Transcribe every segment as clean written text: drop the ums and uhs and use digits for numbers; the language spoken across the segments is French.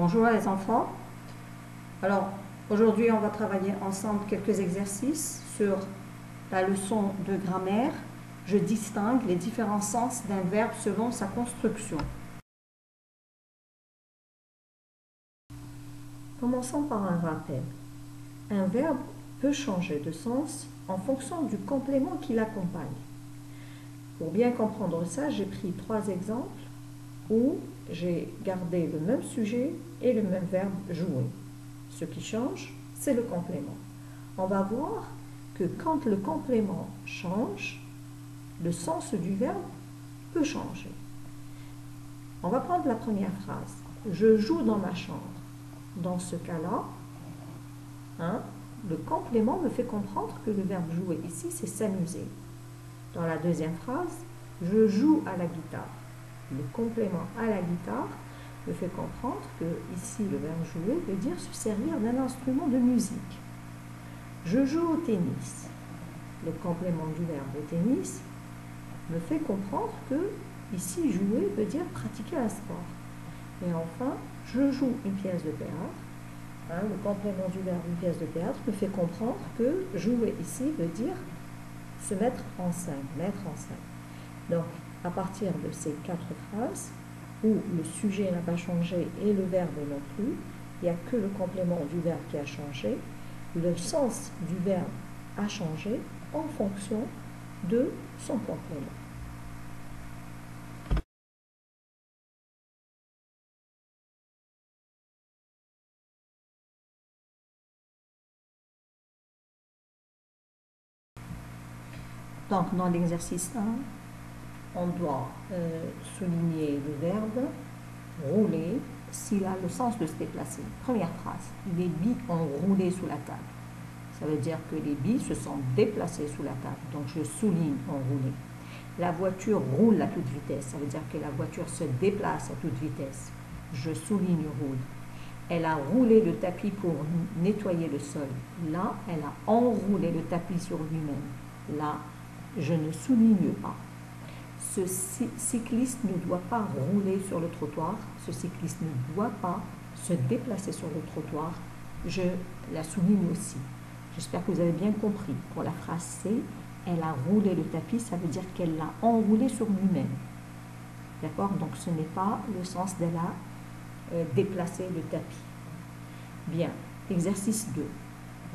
Bonjour les enfants. Alors aujourd'hui on va travailler ensemble quelques exercices sur la leçon de grammaire. Je distingue les différents sens d'un verbe selon sa construction. Commençons par un rappel. Un verbe peut changer de sens en fonction du complément qui l'accompagne. Pour bien comprendre ça, j'ai pris 3 exemples où j'ai gardé le même sujet et le même verbe jouer. Ce qui change, c'est le complément. On va voir que quand le complément change, le sens du verbe peut changer. On va prendre la première phrase. Je joue dans ma chambre. Dans ce cas-là, le complément me fait comprendre que le verbe jouer ici, c'est s'amuser. Dans la deuxième phrase, je joue à la guitare. Le complément à la guitare me fait comprendre que ici le verbe jouer veut dire se servir d'un instrument de musique. Je joue au tennis. Le complément du verbe au tennis me fait comprendre que ici jouer veut dire pratiquer un sport. Et enfin, je joue une pièce de théâtre. Le complément du verbe une pièce de théâtre me fait comprendre que jouer ici veut dire se mettre en scène, mettre en scène. Donc, à partir de ces 4 phrases, où le sujet n'a pas changé et le verbe non plus, il n'y a que le complément du verbe qui a changé, le sens du verbe a changé en fonction de son complément. Donc, dans l'exercice 1, on doit souligner le verbe rouler s'il a le sens de se déplacer. Première phrase, les billes ont roulé sous la table. Ça veut dire que les billes se sont déplacées sous la table. Donc je souligne ont roulé. La voiture roule à toute vitesse. Ça veut dire que la voiture se déplace à toute vitesse. Je souligne roule. Elle a roulé le tapis pour nettoyer le sol. Là, elle a enroulé le tapis sur lui-même. Là, je ne souligne pas. Ce cycliste ne doit pas rouler sur le trottoir. Ce cycliste ne doit pas se déplacer sur le trottoir. Je la souligne aussi. J'espère que vous avez bien compris. Pour la phrase C, elle a roulé le tapis, ça veut dire qu'elle l'a enroulé sur lui-même. D'accord? Donc ce n'est pas le sens d'elle a déplacé le tapis. Bien. Exercice 2.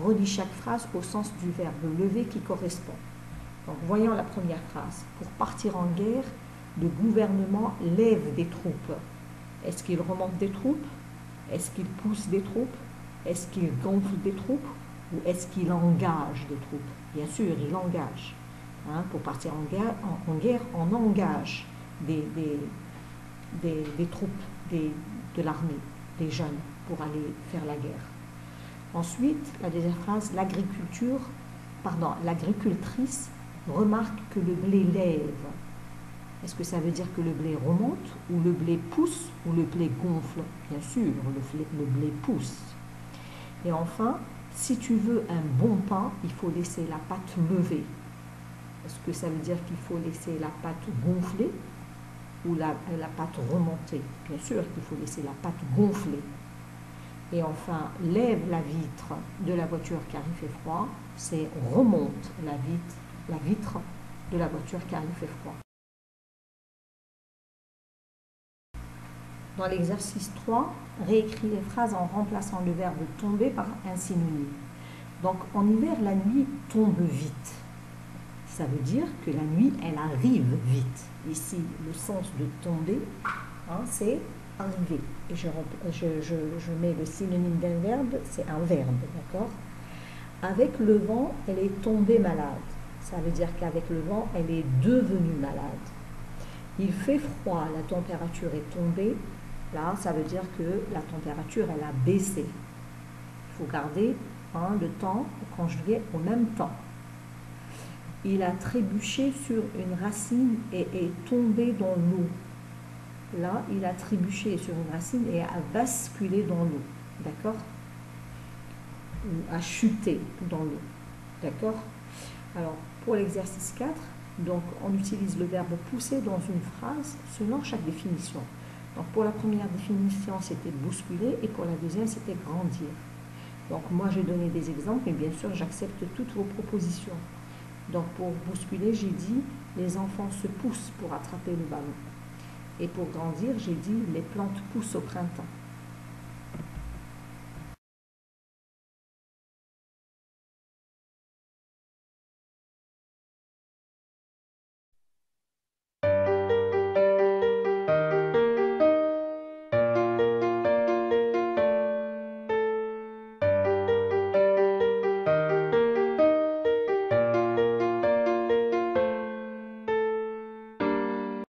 Relis chaque phrase au sens du verbe lever qui correspond. Donc voyons la première phrase. Pour partir en guerre, le gouvernement lève des troupes. Est-ce qu'il remonte des troupes? Est-ce qu'il pousse des troupes? Est-ce qu'il gonfle des troupes? Ou est-ce qu'il engage des troupes? Bien sûr, il engage. Pour partir en guerre, on engage des troupes de l'armée, des jeunes, pour aller faire la guerre. Ensuite, la deuxième phrase, l'agricultrice remarque que le blé lève. Est-ce que ça veut dire que le blé remonte, ou le blé pousse, ou le blé gonfle? Bien sûr, le blé pousse. Et enfin, si tu veux un bon pain, il faut laisser la pâte lever. Est-ce que ça veut dire qu'il faut laisser la pâte gonfler ou la pâte remonter? Bien sûr qu'il faut laisser la pâte gonfler. Et enfin, lève la vitre de la voiture car il fait froid, c'est remonte la vitre de la voiture car il fait froid. Dans l'exercice 3, réécris les phrases en remplaçant le verbe tomber par un synonyme. Donc en hiver, la nuit tombe vite. Ça veut dire que la nuit, elle arrive vite. Ici, le sens de tomber, c'est arriver. Et je mets le synonyme d'un verbe, c'est un verbe, d'accord? Avec le vent, elle est tombée malade. Ça veut dire qu'avec le vent, elle est devenue malade. Il fait froid, la température est tombée. Là, ça veut dire que la température, elle a baissé. Il faut garder le temps conjugué au même temps. Il a trébuché sur une racine et est tombé dans l'eau. Là, il a trébuché sur une racine et a basculé dans l'eau. D'accord? Ou a chuté dans l'eau. D'accord? Alors, pour l'exercice 4, donc, on utilise le verbe pousser dans une phrase selon chaque définition. Donc pour la première définition, c'était bousculer et pour la deuxième, c'était grandir. Donc moi, j'ai donné des exemples, mais bien sûr, j'accepte toutes vos propositions. Donc pour bousculer, j'ai dit les enfants se poussent pour attraper le ballon. Et pour grandir, j'ai dit les plantes poussent au printemps.